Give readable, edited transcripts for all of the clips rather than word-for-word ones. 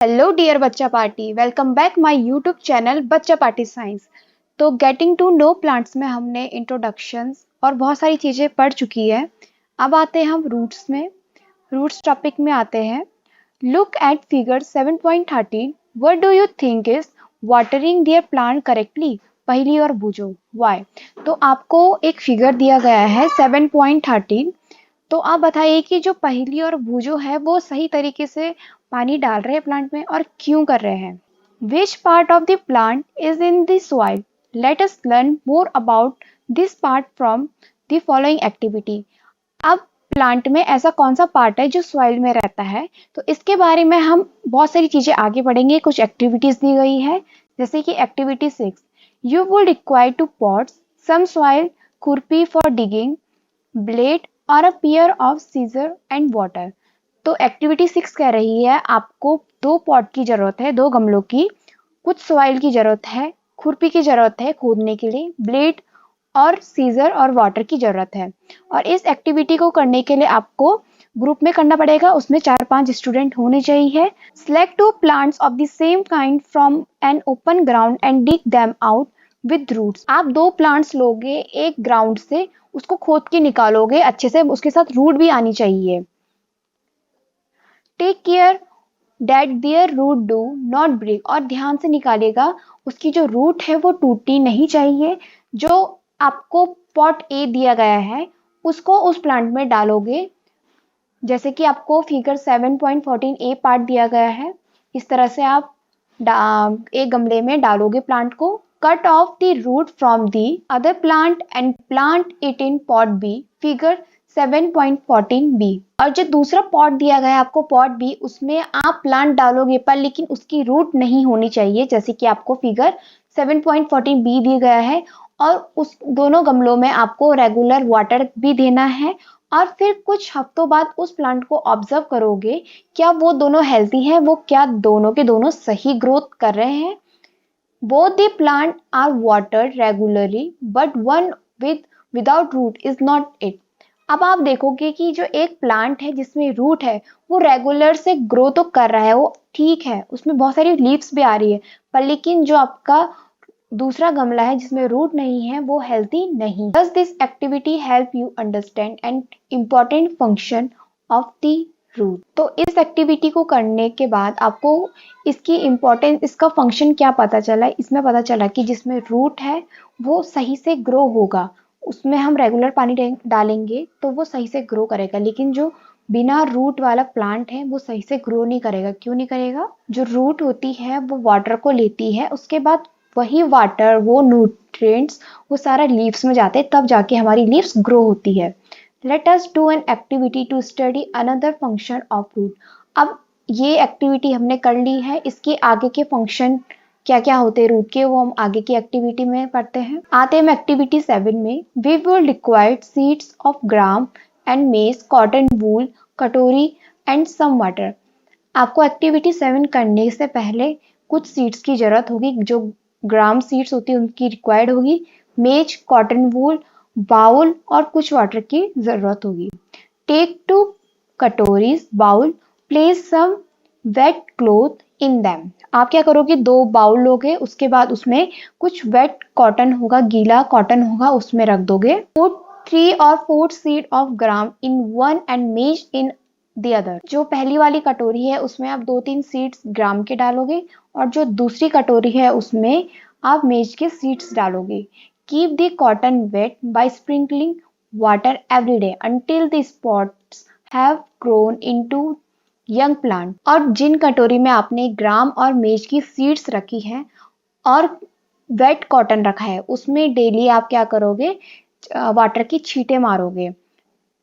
Hello dear बच्चा party, welcome back my YouTube channel बच्चा party science. तो getting to know plants में हमने इंट्रोडक्शंस और बहुत सारी चीज़ें पढ़ चुकी है। अब आते हैं हम रूट्स में। रूट्स टॉपिक में आते हैं। Look at figure 7.13। What do you think is watering there plant correctly? पहली और बूझो वाई। तो आपको एक फिगर दिया गया है 7.13। तो आप बताइए कि जो पहली और भूजो है वो सही तरीके से पानी डाल रहे हैं प्लांट में और क्यों कर रहे हैं। Which part of the plant is in the soil? Let us learn more about this part from the following activity. अब प्लांट में ऐसा कौन सा पार्ट है जो सॉइल में रहता है, तो इसके बारे में हम बहुत सारी चीजें आगे पढ़ेंगे। कुछ एक्टिविटीज दी गई है, जैसे कि activity 6, you will require two pots some soil, खुरपी फॉर डिगिंग, ब्लेड और a pair of scissor and water. तो एक्टिविटी 6 कह रही है आपको 2 पॉट की जरूरत है, 2 गमलों की, कुछ सॉइल की जरूरत है, खुरपी की जरूरत है खोदने के लिए, ब्लेड और सीजर और वाटर की जरूरत है। और इस एक्टिविटी को करने के लिए आपको ग्रुप में करना पड़ेगा, उसमें 4-5 स्टूडेंट होने चाहिए। Select 2 plants of the same kind from an open ground and dig them out with roots. आप 2 प्लांट्स लोगे एक ग्राउंड से, उसको खोद के निकालोगे अच्छे से, उसके साथ रूट भी आनी चाहिए। Take care that their root do not break, और ध्यान से निकालेगा, उसकी जो रूट है वो टूटनी नहीं चाहिए। जो आपको पॉट ए दिया गया है उसको उस प्लांट में डालोगे, जैसे कि आपको फिगर 7.14 ए पार्ट दिया गया है, इस तरह से आप एक गमले में डालोगे प्लांट को। Cut off the root from the other plant and plant it in pot B, figure 7.14 B. और जो दूसरा पॉट दिया गया है आपको पॉट बी, उसमें आप प्लांट डालोगे पर लेकिन उसकी रूट नहीं होनी चाहिए, जैसे कि आपको फिगर 7.14 बी दिया गया है। और उस दोनों गमलों में आपको रेगुलर वाटर भी देना है। और फिर कुछ हफ्तों बाद उस प्लांट को ऑब्जर्व करोगे, क्या वो दोनों हेल्थी हैं, वो क्या दोनों के दोनों सही ग्रोथ कर रहे हैं। Both the plant are watered regularly but one without root is not it. अब आप देखोगे कि जो एक प्लांट है जिसमें रूट है वो रेगुलर से ग्रो तो कर रहा है, वो ठीक है, उसमें बहुत सारी लीव्स भी आ रही है, पर लेकिन जो आपका दूसरा गमला है जिसमें रूट नहीं है वो हेल्थी नहीं। Does this activity help you understand an important function of the root? तो इस एक्टिविटी को करने के बाद आपको इसकी इम्पोर्टेंस, इसका फंक्शन क्या पता चला। इसमें पता चला कि जिसमें रूट है वो सही से ग्रो होगा, उसमें हम रेगुलर पानी डालेंगे तो वो सही से ग्रो करेगा। लेकिन जो बिना रूट वाला प्लांट है वो सही से ग्रो नहीं करेगा। क्यों नहीं करेगा? जो रूट होती है वो वाटर को लेती है, उसके बाद वही वाटर, वो न्यूट्रिएंट्स, वो सारा लीव्स में जाते हैं, तब जाके हमारी लीव्स ग्रो होती है। Let us do an activity to study another function of root. अब ये एक्टिविटी हमने कर ली है, इसके आगे के फंक्शन क्या क्या होते हैं रूट के, वो हम आगे की एक्टिविटी में पढ़ते हैं। आते हैं एक्टिविटी 7 में। We will require seeds of gram and maize, cotton wool, कटोरी एंड सम वाटर। आपको एक्टिविटी 7 करने से पहले कुछ सीड्स की जरूरत होगी, जो ग्राम सीड्स होती है उनकी रिक्वायर्ड होगी, मेज, कॉटन वूल, बाउल और कुछ वाटर की जरूरत होगी। टेक 2 कटोरीज bowl, place some wet cloth in them. आप क्या करोगे, 2 बाउल लोगे, उसके बाद उसमें कुछ वेट कॉटन होगा, गीला कॉटन होगा, उसमें रख दोगे। Put 3 or 4 seed of gram in one and मेज इन द अदर। जो पहली वाली कटोरी है उसमें आप 2-3 सीड्स ग्राम के डालोगे, और जो दूसरी कटोरी है उसमें आप मेज के सीड्स डालोगे। Keep the cotton weight by sprinkling water every day until the spots have grown into young plant. और जिन कटोरी में आपने ग्राम और मेज की सीड्स रखी है और वेट कॉटन रखा है, उसमें डेली आप क्या करोगे, वाटर की छींटे मारोगे।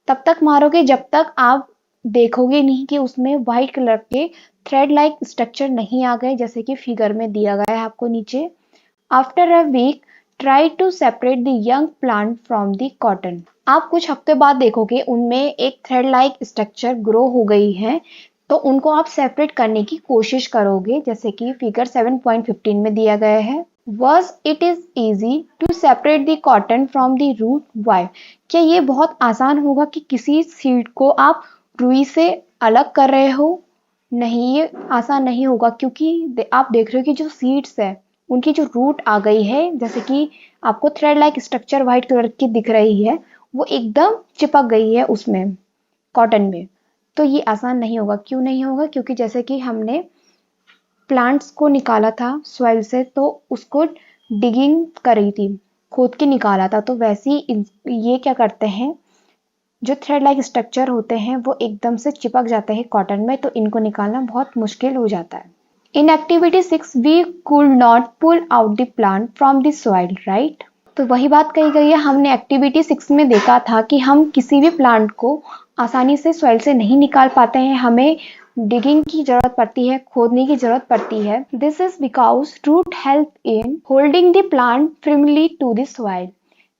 तब तक मारोगे जब तक आप देखोगे नहीं कि उसमें व्हाइट कलर के थ्रेड लाइक स्ट्रक्चर नहीं आ गए, जैसे कि फिगर में दिया गया है आपको नीचे। After a week try to separate the young plant from the cotton. आप कुछ हफ्ते बाद देखोगे उनमें एक थ्रेड लाइक स्ट्रक्चर ग्रो हो गई है, तो उनको आप सेपरेट करने की कोशिश करोगे, जैसे कि फिगर 7.15 में दिया गया है। Was it is easy to separate the cotton from the root? Why? क्या ये बहुत आसान होगा कि किसी सीड को आप रुई से अलग कर रहे हो? नहीं, ये आसान नहीं होगा क्योंकि आप देख रहे हो कि जो सीड्स है उनकी जो रूट आ गई है, जैसे कि आपको thread like structure white colour की दिख रही है, वो एकदम चिपक गई है उसमें, कॉटन में। तो ये आसान नहीं होगा। क्यों नहीं होगा? क्योंकि जैसे कि हमने प्लांट्स को निकाला था सॉइल से, तो उसको डिगिंग करी थी, खोद के निकाला था, तो वैसे ही ये क्या करते हैं, जो थ्रेड लाइक स्ट्रक्चर होते हैं वो एकदम से चिपक जाते हैं कॉटन में, तो इनको निकालना बहुत मुश्किल हो जाता है। In activity 6 we could not pull out the plant from the soil, right? तो वही बात कही गई है। हमने एक्टिविटी 6 में देखा था कि हम किसी भी प्लांट को आसानी से सॉइल से नहीं निकाल पाते हैं, हमें डिगिंग की जरूरत पड़ती है, खोदने की जरूरत पड़ती है। This is because root help in holding the plant firmly to the soil,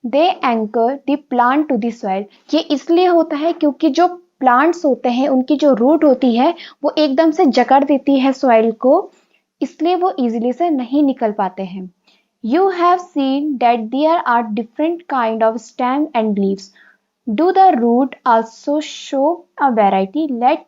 they anchor the plant to the soil. ये इसलिए होता है क्योंकि जो प्लांट्स होते हैं उनकी जो रूट होती है वो एकदम से जकड़ देती है सॉइल को, इसलिए वो इजीली से नहीं निकल पाते हैं। You have seen that there are different kind of stem and leaves. Do the root also show a variety? Let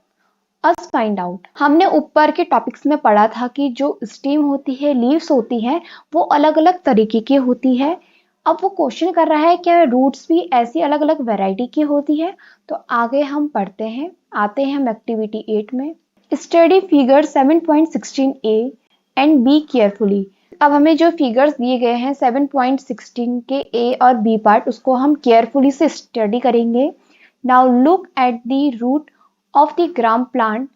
us find out. हमने ऊपर के टॉपिक्स में पढ़ा था कि जो स्टेम होती है, लीव्स होती है, वो अलग अलग तरीके की होती है। अब वो क्वेश्चन कर रहा है क्या रूट्स भी ऐसी अलग अलग वैरायटी की होती है? तो आगे हम पढ़ते हैं, आते हैं हम एक्टिविटी 8 में। Study figure 7.16a and be carefully. अब हमें जो फिगर्स दिए गए हैं 7.16 के ए और बी पार्ट, उसको हम केयरफुली से स्टडी करेंगे। Now look at the root of the gram plant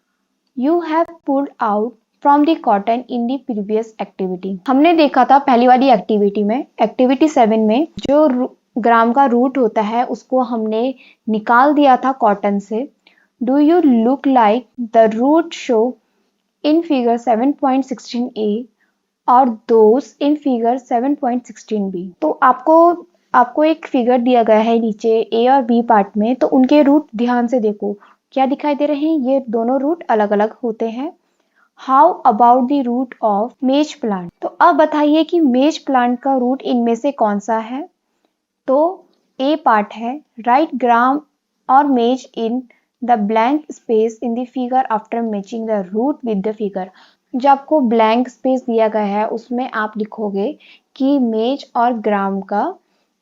you have pulled out from the cotton in the previous activity. हमने देखा था पहली वाली एक्टिविटी में, एक्टिविटी 7 में, जो ग्राम का रूट होता है उसको हमने निकाल दिया था कॉटन से। Do you look like the root show in figure 7.16a और दोस इन फिगर 7.16b। तो आपको एक फिगर दिया गया है नीचे ए और बी पार्ट में, तो उनके रूट ध्यान से देखो क्या दिखाई दे रहे हैं। ये दोनों रूट अलग अलग होते हैं। How about the root of maize plant? तो अब बताइए कि मेज प्लांट का रूट इनमें से कौन सा है? तो ए पार्ट है। राइट ग्राम और maize in the blank space in the figure after matching the root with the figure. जो आपको ब्लैंक स्पेस दिया गया है उसमें आप लिखोगे कि मेज और ग्राम का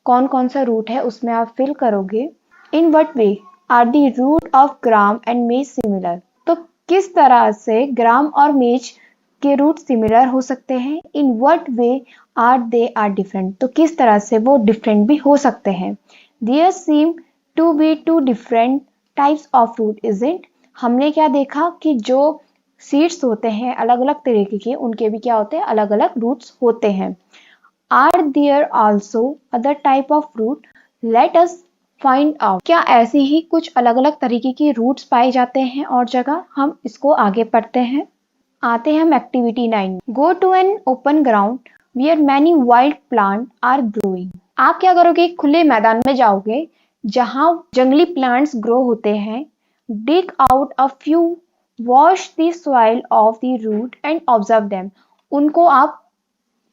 कौन कौन सा रूट है, उसमें आप फिल करोगे। In what way are the root of gram and maize similar? तो किस तरह से ग्राम और मेज के रूट सिमिलर हो सकते हैं? In what way are they are different? तो किस तरह से वो डिफरेंट भी हो सकते हैं। There seem to be two different types of root, isn't? हमने क्या देखा कि जो सीड्स होते हैं अलग अलग तरीके के, उनके भी क्या होते हैं, अलग अलग रूट्स होते हैं। Are there also other type of root? Let us find out. क्या ऐसे ही कुछ अलग अलग तरीके के रूट्स पाए जाते हैं और जगह? हम इसको आगे पढ़ते हैं। आते हैं हम activity 9। Go to an open ground where many wild plant are growing. आप क्या करोगे? खुले मैदान में जाओगे जहां जंगली प्लांट्स ग्रो होते हैं। Dig out a few, wash the soil off the root and observe them. उनको आप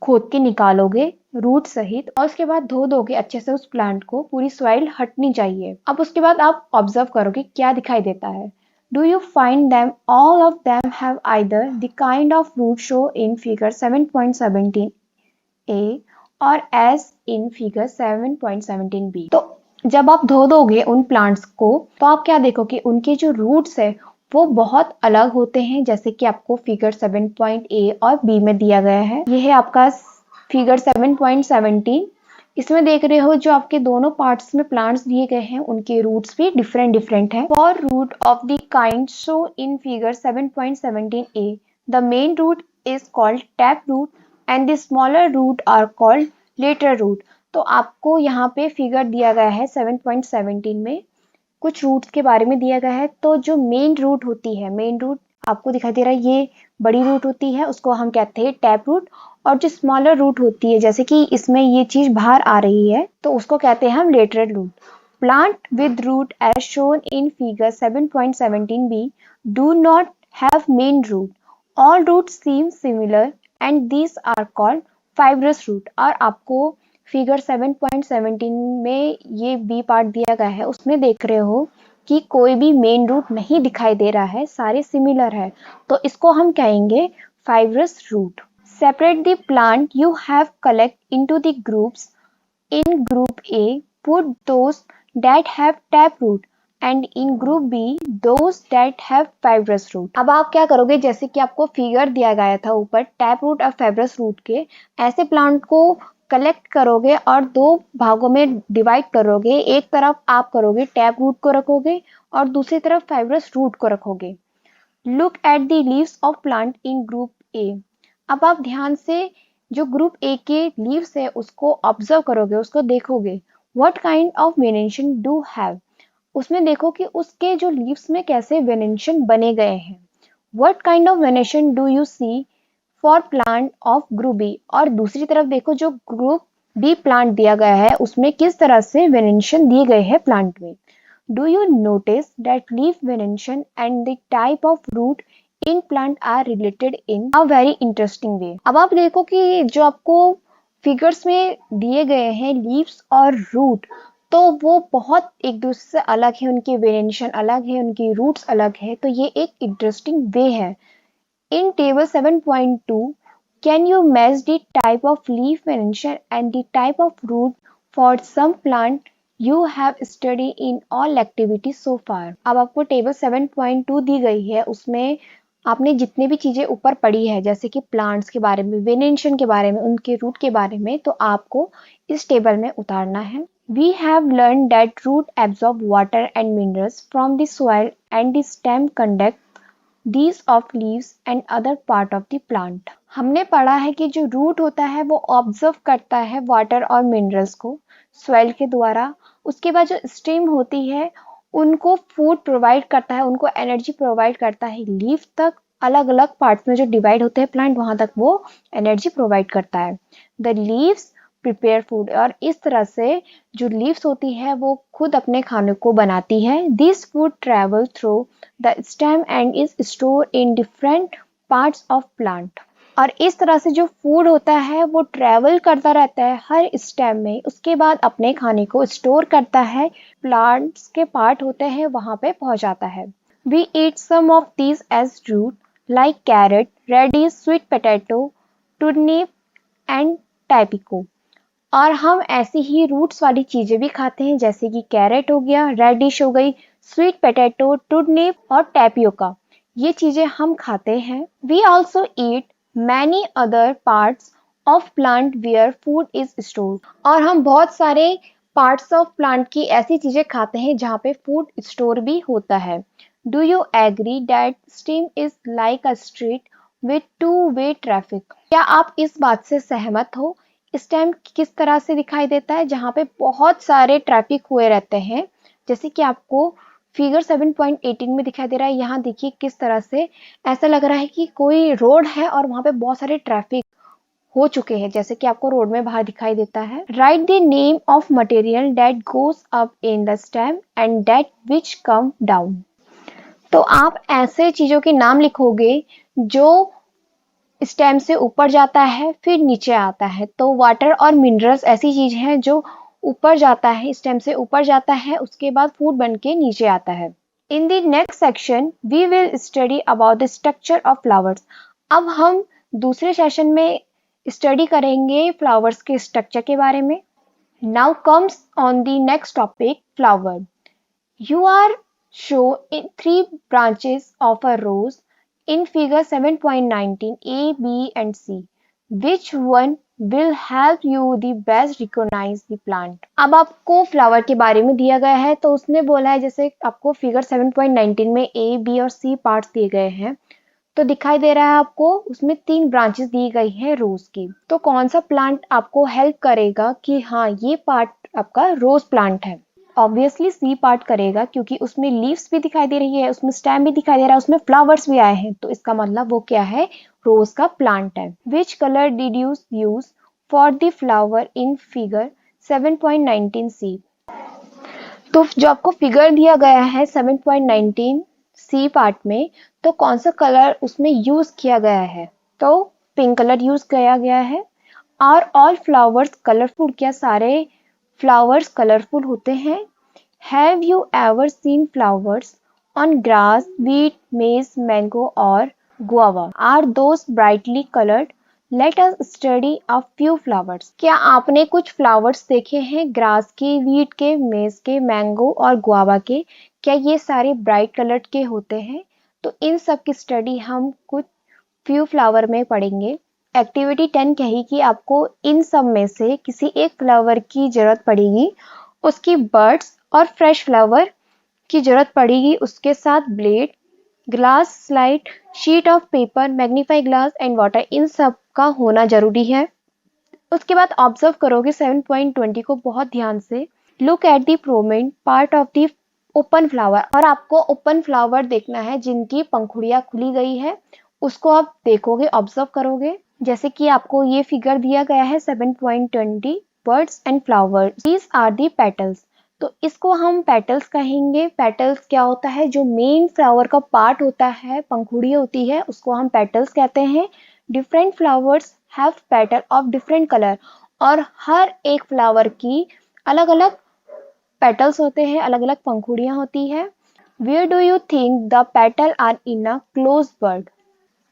खोद के निकालोगे रूट सहित और उसके बाद धो दोगे अच्छे से उस प्लांट को, पूरी सॉइल हटनी चाहिए। अब उसके बाद आप ऑब्जर्व करोगे क्या दिखाई देता है। Do you find them all of them have either the kind of root show in figure 7.17a or as in figure 7.17b? तो जब आप धो दोगे उन प्लांट्स को तो आप क्या देखोगे, उनके जो रूट्स है वो बहुत अलग होते हैं, जैसे कि आपको फिगर 7.a और b में दिया गया है। ये है आपका फिगर 7.17। इसमें देख रहे हो जो आपके दोनों पार्ट्स में प्लांट्स दिए गए हैं उनके रूट्स भी डिफरेंट डिफरेंट हैं। For root of the kind show in figure 7.17a, the main root is called tap root and the smaller root are called later root. तो आपको यहाँ पे फिगर दिया गया है 7.17 में, कुछ रूट्स के बारे में दिया गया है। तो जो मेन रूट होती है, मेन रूट आपको दिखाई दे रहा है, ये बड़ी रूट होती है, उसको हम कहते हैं टैप रूट। और जो स्मॉलर रूट होती है, जैसे कि इसमें ये चीज बाहर आ रही है, तो उसको कहते हैं हम lateral root. Plant with root as shown in figure 7.17b do not have main root, all root seem similar and these are called fibrous root. और आपको फिगर 7.17 में ये बी पार्ट दिया गया है, उसमें देख रहे हो कि कोई भी मेन रूट नहीं दिखाई दे रहा है, सारे सिमिलर है, तो इसको हम कहेंगे fibrous root. Separate the plant you have collect into the groups. In group A, put those that have taproot and in group B, those that have fibrous root. अब आप क्या करोगे, जैसे कि आपको फिगर दिया गया था ऊपर टैप रूट और फाइब्रस रूट के, ऐसे प्लांट को कलेक्ट करोगे और दो भागों में डिवाइड करोगे। एक तरफ आप करोगे टैप रूट को रखोगे और दूसरी तरफ फाइब्रस रूट को रखोगे। Look at the leaves of plant in group A. अब आप ध्यान से जो ग्रुप ए के लीव्स है उसको ऑब्जर्व करोगे, उसको देखोगे। What kind of venation do have, उसमें देखो कि उसके जो लीव्स में कैसे वेनेशन बने गए हैं। What kind of venation do you see for plant of group B, और दूसरी तरफ देखो जो ग्रुप बी प्लांट दिया गया है उसमें किस तरह से वेनेशन दिए गए हैं प्लांट में। Do you notice that leaf venation and the type of root in plant are related in a very interesting way? अब आप देखो कि जो आपको फिगर्स में दिए गए हैं लीव्स और रूट, तो वो बहुत एक दूसरे से अलग है, उनकी वेरिएशन अलग है, उनकी रूट्स अलग है, तो ये एक इंटरेस्टिंग वे है। In table 7.2, can you match the type of leaf venation and the type of root for some plant you have studied in all activities so far? अब आपको टेबल 7.2 दी गई है, उसमें आपने जितने भी चीजें ऊपर पढ़ी है जैसे कि प्लांट्स के बारे में, वेनेशन के बारे में, उनके रूट के बारे में, तो आपको इस टेबल में उतारना है। We have learned that root absorb water and minerals from the soil and the stem conduct these of leaves and other part of the plant. हमने पढ़ा है कि जो रूट होता है वो ऑब्जर्व करता है वाटर और मिनरल्स को सॉइल के द्वारा, उसके बाद जो स्टेम होती है उनको फूड प्रोवाइड करता है, उनको एनर्जी प्रोवाइड करता है। लीफ तक अलग अलग पार्ट्स में जो डिवाइड होते हैं प्लांट, वहां तक वो एनर्जी प्रोवाइड करता है। द लीव्स प्रिपेयर फूड, और इस तरह से जो लीव्स होती है वो खुद अपने खाने को बनाती है। This food travel through the stem and is store in different parts of plant, और इस तरह से जो फूड होता है वो ट्रेवल करता रहता है हर स्टेम में, उसके बाद अपने खाने को स्टोर करता है, प्लांट्स के पार्ट होते हैं वहां पे पहुंचाता है। We eat some of these as root like carrot, radish, sweet potato, turnip and tapioca, और हम ऐसी ही रूट्स वाली चीजें भी खाते हैं जैसे कि कैरेट हो गया, रेडिश हो गई, स्वीट पोटैटो, टुर्निप और टैपियोका, ये चीजें हम खाते हैं। We also eat many other parts of plant where food is stored, और हम बहुत सारे पार्ट्स ऑफ प्लांट की ऐसी चीजें खाते हैं जहाँ पे फूड स्टोर भी होता है। Do you agree that stem is like a street with two way traffic, क्या आप इस बात से सहमत हो? स्टेम किस तरह से दिखाई देता है जहाँ पे बहुत सारे ट्रैफिक हुए रहते हैं, जैसे कि आपको फिगर 7.18 में दिखाई दे रहा है। यहाँ देखिए किस तरह से ऐसा लग रहा है कि कोई रोड है और वहां पे बहुत सारे ट्रैफिक हो चुके हैं, जैसे कि आपको रोड में बाहर दिखाई देता है। Right the name of material that goes up in the stem and that which come down, तो आप ऐसे चीजों के नाम लिखोगे जो स्टेम से ऊपर जाता है फिर नीचे आता है। तो वाटर और मिनरल्स ऐसी चीज है जो ऊपर जाता है, स्टेम से ऊपर जाता है, उसके बाद फूड बन के नीचे आता है। In the next section we will study about the structure of flowers. अब हम दूसरे सेशन में स्टडी करेंगे फ्लावर्स के स्ट्रक्चर के बारे में। Now comes on the next topic, flower. You are shown in three branches of a rose in figure 7.19 A, B and C. Which one will help you the best recognize the plant? अब आपको flower के बारे में दिया गया है, तो उसने बोला है जैसे आपको फिगर 7.19 में A, B और C पार्ट्स दिए गए हैं, तो दिखाई दे रहा है आपको उसमें 3 ब्रांचेस दी गई है रोज की। तो कौन सा प्लांट आपको हेल्प करेगा कि हाँ ये पार्ट आपका रोज प्लांट है? ऑब्वियसली सी पार्ट करेगा, क्योंकि उसमें लीव्स भी दिखाई दे रही है, उसमें स्टेम भी दिखाई दे रहा है, उसमें फ्लावर्स भी आए हैं, तो इसका मतलब वो क्या है, रोज का प्लांट है। Which colour did you use for the flower in figure 7.19 सी? तो जो आपको फिगर दिया गया है 7.19 सी पार्ट में, तो कौन सा कलर उसमें यूज किया गया है? तो पिंक कलर यूज किया गया है। और ऑल फ्लावर्स कलरफुल, क्या सारे फ्लावर्स कलरफुल होते हैं? Have you ever seen flowers on grass, wheat, maize, mango, or guava? Are those brightly colored? Let us study a few flowers. क्या आपने कुछ फ्लावर्स देखे हैं ग्रास के, वीट के, मेज के, मैंगो और गुआवा के? क्या ये सारे ब्राइट कलर्ड के होते हैं? तो इन सब की स्टडी हम कुछ फ्यू फ्लावर में पढ़ेंगे। एक्टिविटी 10 कही कि आपको इन सब में से किसी एक फ्लावर की जरूरत पड़ेगी, उसकी बर्ड्स और फ्रेश फ्लावर की जरूरत पड़ेगी, उसके साथ blade, glass slide, sheet of paper, magnify glass and water, इन सब का होना जरूरी है। उसके बाद ऑब्जर्व करोगे 7.20 को बहुत ध्यान से। Look at the prominent part of the open flower, और आपको ओपन फ्लावर देखना है जिनकी पंखुड़ियां खुली गई है, उसको आप देखोगे, ऑब्जर्व करोगे। जैसे कि आपको ये फिगर दिया गया है 7.20 buds and flower, these are the petals. तो इसको हम पेटल्स कहेंगे। पेटल्स क्या होता है? जो मेन फ्लावर का पार्ट होता है, पंखुड़ी होती है, उसको हम पेटल्स कहते हैं। Different flowers have petal of different colour, और हर एक फ्लावर की अलग अलग पेटल्स होते हैं, अलग अलग पंखुड़ियां होती है। Where do you think the petal are in a close bud?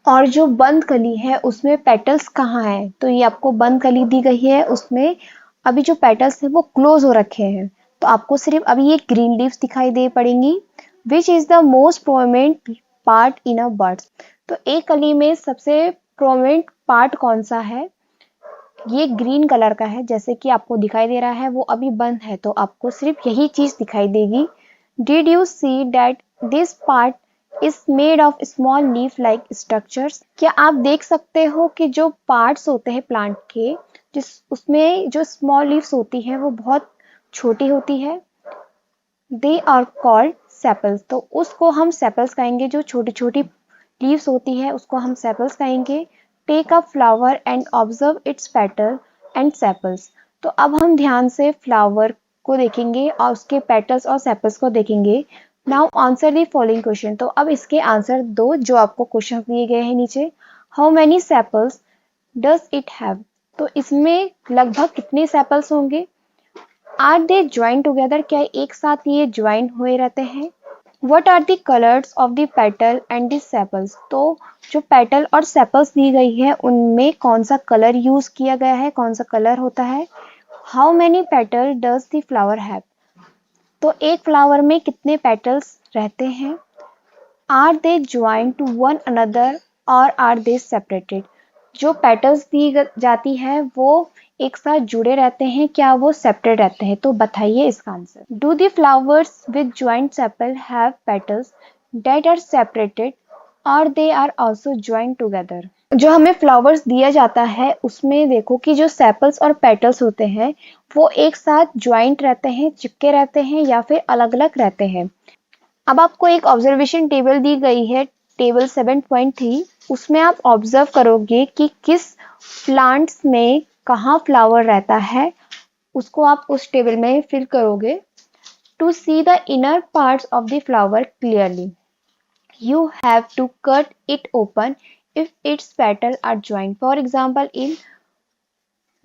और जो बंद कली है उसमें पेटल्स कहाँ है? तो ये आपको बंद कली दी गई है, उसमें अभी जो पेटल्स है वो क्लोज हो रखे हैं, तो आपको सिर्फ अभी ये ग्रीन लीव्स दिखाई दे पड़ेंगी। Which is the most prominent part in a bird's? तो एक कली में सबसे प्रोमिनेंट पार्ट कौन सा है? ये ग्रीन कलर का है, जैसे कि आपको दिखाई दे रहा है, वो अभी बंद है, तो आपको सिर्फ यही चीज दिखाई देगी। Did you see that this part is made of small leaf like structures? क्या आप देख सकते हो कि जो पार्ट्स होते हैं प्लांट के, जिस उसमें जो स्मॉल लीव्स होती हैं वो बहुत छोटी होती है। दे आर कॉल्ड सेपल्स, तो उसको हम सेपल्स कहेंगे। जो छोटी छोटी लीव्स होती है उसको हम सेपल्स कहेंगे। Take a flower and observe its petal and sepals. तो अब हम ध्यान से फ्लावर को देखेंगे और उसके पेटल्स और सेपल्स को देखेंगे। Now answer the following question. तो अब इसके आंसर दो जो आपको क्वेश्चन दिए गए हैं नीचे। How many sepals does it have? तो इसमें लगभग कितने सेपल्स होंगे? Are they join together? क्या एक साथ ये ज्वाइन हुए रहते हैं? What are the colours of the petal and the sepals? तो जो पेटल और सेपल्स दी गई है उनमें कौन सा कलर यूज किया गया है, कौन सा कलर होता है? How many petal does the flower have? तो एक फ्लावर में कितने पेटल्स रहते हैं? Are they join to one another और आर दे सेपरेटेड? जो पेटल्स दी जाती है वो एक साथ जुड़े रहते हैं, क्या वो सेपरेट रहते हैं? तो बताइए इसका answer. Do the flowers with joint sepal have petals that are separated और they are also joint together? जो हमें फ्लावर्स दिया जाता है उसमें देखो कि जो सेपल्स और पेटल्स होते हैं वो एक साथ ज्वाइंट रहते हैं, चिपके रहते हैं, या फिर अलग अलग रहते हैं। अब आपको एक ऑब्जर्वेशन टेबल दी गई है, टेबल 7.3। उसमें आप ऑब्जर्व करोगे कि किस प्लांट्स में कहाँ फ्लावर रहता है, उसको आप उस टेबल में फिल करोगे। To see the inner parts of the flower clearly you have to cut it open if its petals are joined. For example, in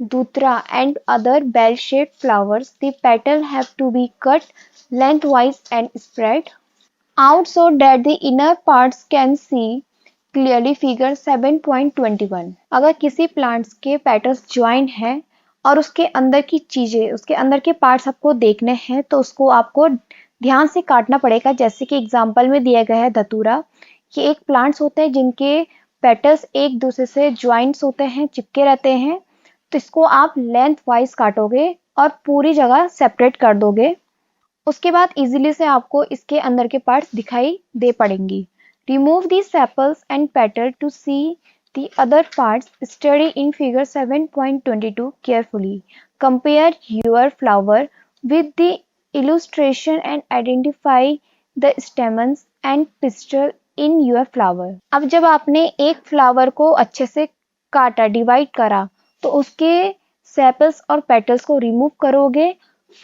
Dutra and other bell-shaped flowers, the petals have to be cut lengthwise and spread out so that the inner parts can see clearly. Figure 7.21। अगर किसी plants के petals join है और उसके अंदर की चीजें, उसके अंदर के पार्ट्स आपको देखने हैं, तो उसको आपको ध्यान से काटना पड़ेगा। जैसे कि एग्जांपल में दिया गया है धतूरा। ये एक प्लांट्स होते हैं जिनके पेटल्स एक दूसरे से ज्वाइंट्स होते हैं, चिपके रहते हैं। तो इसको आप लेंथ वाइज काटोगे और पूरी जगह सेपरेट कर दोगे। उसके बाद इजीली से आपको इसके अंदर के पार्ट्स दिखाई दे पड़ेंगी। Remove the sepals and petal to see the other parts. Study in figure 7.22 carefully. Compare your flower with the illustration and identify the stamens and pistil in your flower। अब जब आपने एक फ्लावर को अच्छे से काटा, डिवाइड करा, तो उसके सेपल्स और पेटल्स को रिमूव करोगे।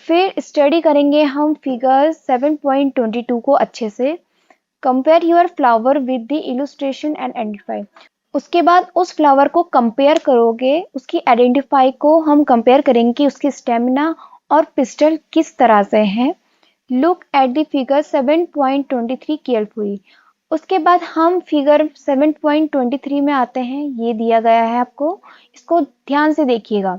फिर स्टडी करेंगे हम फिगर 7.22 को अच्छे से। Compare your flower with the illustration and identify. उसके बाद उस फ्लावर को कंपेयर करोगे, उसकी आइडेंटिफाई को हम कंपेयर करेंगे कि उसकी स्टेमिना और पिस्टल किस तरह से हैं। Look at the figure 7.23 carefully. उसके बाद हम फिगर 7.23 में आते हैं। ये दिया गया है आपको, इसको ध्यान से देखिएगा।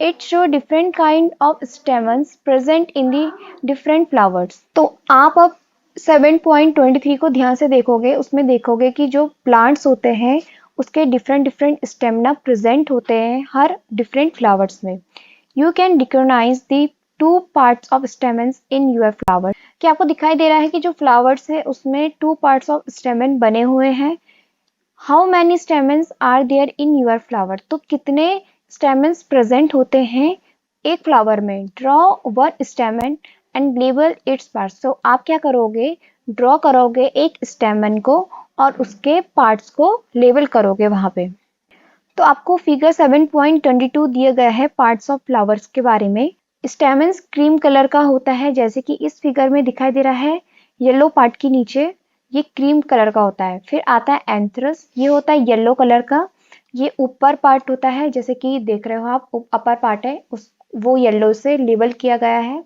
It show different kind of stamens present in the different flowers. तो आप अब 7.23 को ध्यान से देखोगे, उसमें देखोगे कि जो प्लांट्स होते हैं उसके डिफरेंट डिफरेंट स्टेमिना प्रेजेंट होते हैं हर डिफरेंट फ्लावर्स में। You can recognise the two parts of stamens in your flower. क्या आपको दिखाई दे रहा है कि जो फ्लावर्स है उसमें टू पार्ट्स ऑफ स्टेमन बने हुए हैं। How many stamens are there in your flower. तो कितने स्टेमन्स प्रेजेंट होते हैं एक फ्लावर में। Draw one stamen and label its parts. तो आप क्या करोगे, ड्रॉ करोगे एक स्टेमन को और उसके पार्ट्स को लेबल करोगे वहां पे। तो आपको फिगर 7.22 दिया गया है पार्ट्स ऑफ फ्लावर्स के बारे में। स्टेमन्स क्रीम कलर का होता है, जैसे कि इस फिगर में दिखाई दे रहा है। येलो पार्ट के नीचे ये क्रीम कलर का होता है। फिर आता है एंथ्रस, ये होता है येलो कलर का। ये ऊपर पार्ट होता है, जैसे कि देख रहे हो आप, अपर पार्ट है उस वो येलो से लेबल किया गया है।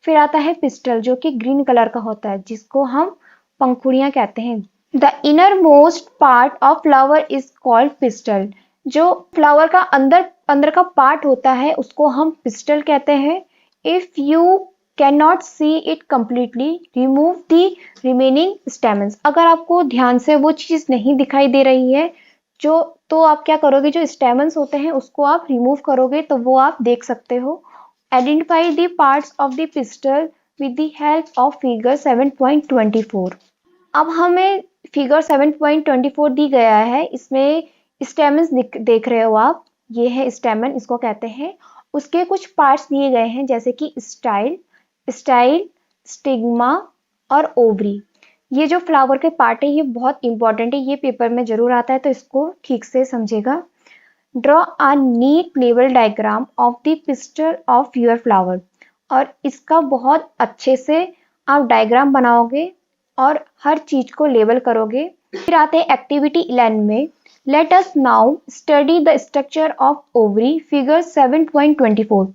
फिर आता है पिस्टल, जो कि ग्रीन कलर का होता है, जिसको हम पंखुड़ियां कहते हैं। The inner most part of flower is called pistol. जो फ्लावर का अंदर अंदर का पार्ट होता है उसको हम पिस्टल कहते हैं। If you can not see it completely remove the remaining stamens. अगर आपको ध्यान से वो चीज नहीं दिखाई दे रही है जो, तो आप क्या करोगे, जो स्टेमन्स होते हैं उसको आप रिमूव करोगे तो वो आप देख सकते हो। Identify the parts of the pistol with the help of figure 7.24। अब हमें फिगर 7.24 दी गया है, इसमें स्टेमन्स देख रहे हो आप, ये है स्टेमन, इसको कहते हैं। उसके कुछ पार्ट्स दिए गए हैं, जैसे कि स्टाइल, स्टिग्मा और ओवरी। ये जो फ्लावर के पार्ट है ये बहुत इंपॉर्टेंट है, ये पेपर में जरूर आता है, तो इसको ठीक से समझेगा। ड्रॉ अ नीट लेवल diagram of the pistil of your flower. और इसका बहुत अच्छे से आप डायग्राम बनाओगे और हर चीज को लेबल करोगे। फिर आते हैं एक्टिविटी 11 में। Let us now study the structure of ovary, figure 7.24।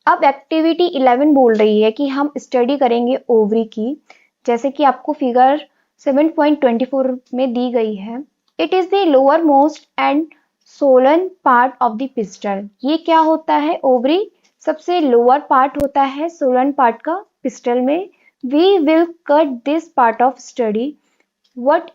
अब एक्टिविटी 11 बोल रही है कि हम स्टडी करेंगे ओवरी की, जैसे कि आपको फिगर 7.24 में दी गई है। It is the lower most and Solan part of the pistol. ये क्या होता है, ओवरी सबसे लोअर पार्ट होता है सोलन पार्ट का पिस्टल में। We will cut this part of study what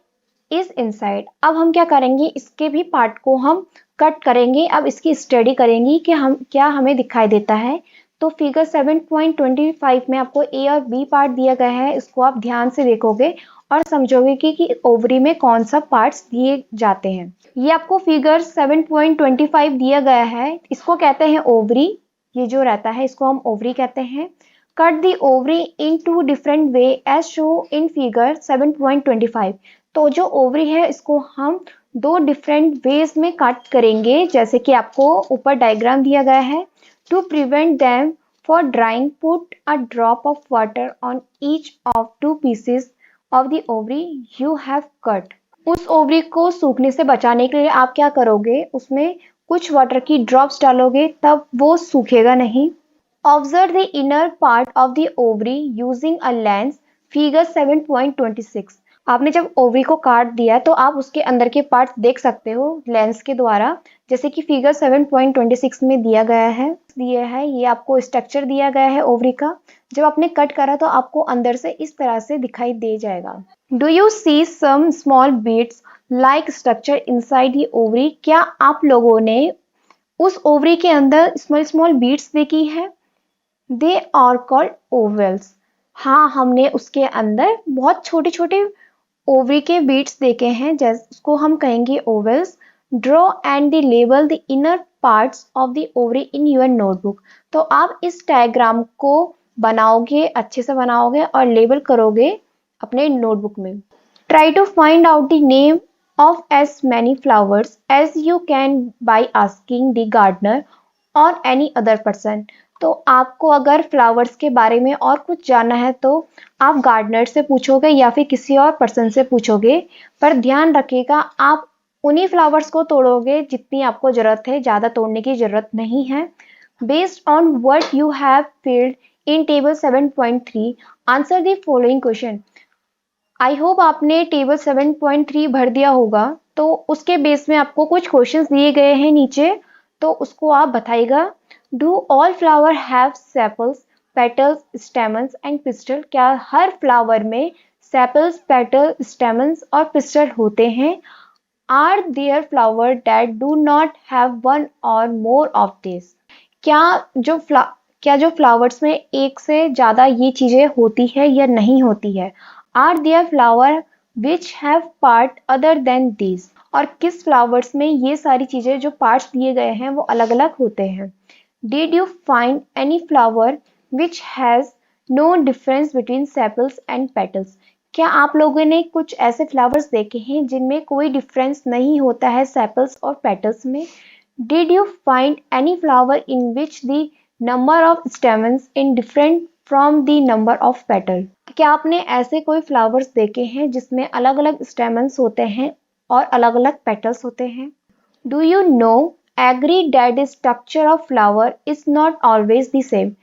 is inside. अब हम क्या करेंगे, इसके भी पार्ट को हम कट करेंगे। अब इसकी स्टडी करेंगे कि हम क्या हमें दिखाई देता है। तो फिगर 7.25 में आपको ए और बी पार्ट दिया गया है, इसको आप ध्यान से देखोगे और समझोगे कि ओवरी में कौन सा पार्ट्स दिए जाते हैं। ये आपको फिगर 7.25 दिया गया है, इसको कहते हैं ओवरी। ये जो रहता है इसको हम ओवरी कहते हैं। Cut the ovary in two different way as show in figure 7.25। तो जो ओवरी है इसको हम दो डिफरेंट वेज में कट करेंगे, जैसे कि आपको ऊपर डायग्राम दिया गया है। To prevent them for drying, put a drop of water on each of two pieces of the ovary you have cut. उस ओवरी को सूखने से बचाने के लिए आप क्या करोगे, उसमें कुछ वाटर की ड्रॉप्स डालोगे, तब वो सूखेगा नहीं। Observe the inner part of the ovary using a lens, figure 7.26। आपने जब ओवरी को काट दिया तो आप उसके अंदर के पार्ट देख सकते हो लेंस के द्वारा, जैसे कि फिगर 7.26 में दिया गया है। ये आपको स्ट्रक्चर दिया गया है ओवरी का। जब आपने कट करा तो आपको अंदर से इस तरह से दिखाई दे जाएगा। Do you see some small beads like structure inside the ovary. क्या आप लोगों ने उस ओवरी के अंदर स्मॉल स्मॉल बीट्स देखी है। They are called ovules. हाँ, हमने उसके अंदर बहुत छोटे छोटे ओवरी के बीट्स देखे हैं, जिसको हम कहेंगे vowels. Draw and the label the inner parts of the ovary in your notebook. तो आप इस डायग्राम को बनाओगे, अच्छे से बनाओगे और लेबल करोगे अपने नोटबुक में। Try to find out the name of as many flowers as you can by asking the gardener or any other person। तो आपको अगर फ्लावर्स के बारे में और कुछ जानना है तो आप गार्डनर से पूछोगे या फिर किसी और पर्सन से पूछोगे, पर ध्यान रखिएगा आप उन्हीं फ्लावर्स को तोड़ोगे जितनी आपको जरूरत है, ज़्यादा तोड़ने की जरूरत नहीं है। Based on what you have filled in table 7.3, answer the following question. I hope आपने टेबल 7.3 भर दिया होगा, तो उसके बेस में आपको कुछ क्वेश्चंस दिए गए हैं नीचे, तो उसको आप बताइएगा. Do all flower have sepals, petals, stamens and pistil? क्या हर फ्लावर में सेपल्स, पेटल, स्टेमन्स और पिस्टल होते हैं? Are there flower that do not have one और मोर ऑफ दिस? क्या जो क्या जो फ्लावर्स में एक से ज्यादा ये चीजें होती है या नहीं होती है? Are there flower which have part other than this? और किस फ्लावर्स में ये सारी चीजें जो पार्ट्स दिए गए हैं वो अलग अलग होते हैं? Did you find any flower which has no difference between sepals and petals? क्या आप लोगों ने कुछ ऐसे फ्लावर्स देखे हैं जिनमें कोई डिफरेंस नहीं होता है सेपल्स और पेटल्स में? Did you find any flower in which the number of stamens is different from the number of petals? क्या आपने ऐसे कोई फ्लावर्स देखे हैं जिसमें अलग अलग स्टेमन्स होते हैं और अलग अलग पेटल्स होते हैं? Do you know agree that the structure of flower is not always the same?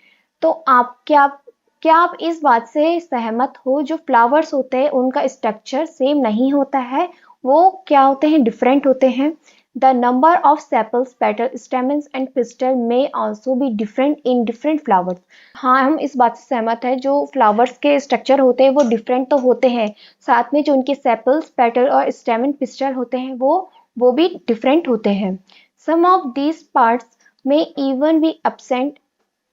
तो क्या आप इस बात से सहमत हो जो फ्लावर्स होते हैं उनका स्ट्रक्चर सेम नहीं होता है, वो क्या होते हैं, डिफरेंट होते हैं. The number of sepals, petals, stamens and pistil may also be different in different flowers. हाँ, हम इस बात से सहमत है, जो फ्लावर्स के स्ट्रक्चर होते हैं वो डिफरेंट तो होते हैं, साथ में जो उनके सेपल्स, पेटल और स्टेमन, पिस्टल होते हैं वो भी डिफरेंट होते हैं. Some of these parts may even be absent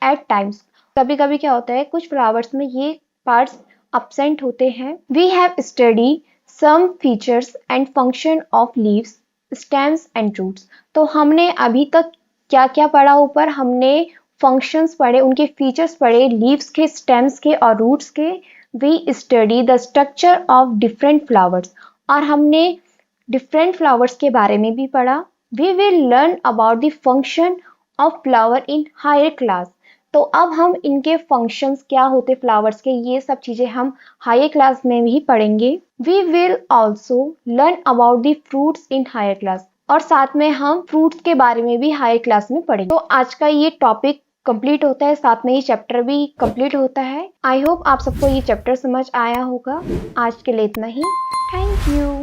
at times. कभी कभी क्या होता है, कुछ फ्लावर्स में ये पार्ट्स absent होते हैं. We have studied some features and function of leaves, stems and roots. तो हमने अभी तक क्या क्या पढ़ा? ऊपर हमने फंक्शंस पढ़े, उनके फीचर्स पढ़े, लीव्स के, स्टेम्स के और रूट्स के. We study the structure of different flowers, और हमने डिफरेंट फ्लावर्स के बारे में भी पढ़ा. We will learn about the function of flower in higher class. तो अब हम इनके फंक्शंस क्या होते फ्लावर्स के, ये सब चीजें हम हायर क्लास में भी पढ़ेंगे. We will also learn about the fruits in higher class, और साथ में हम फ्रूट्स के बारे में भी हायर क्लास में पढ़ेंगे. तो आज का ये टॉपिक कंप्लीट होता है, साथ में ये चैप्टर भी कंप्लीट होता है. आई होप आप सबको ये चैप्टर समझ आया होगा. आज के लिए इतना ही. Thank you.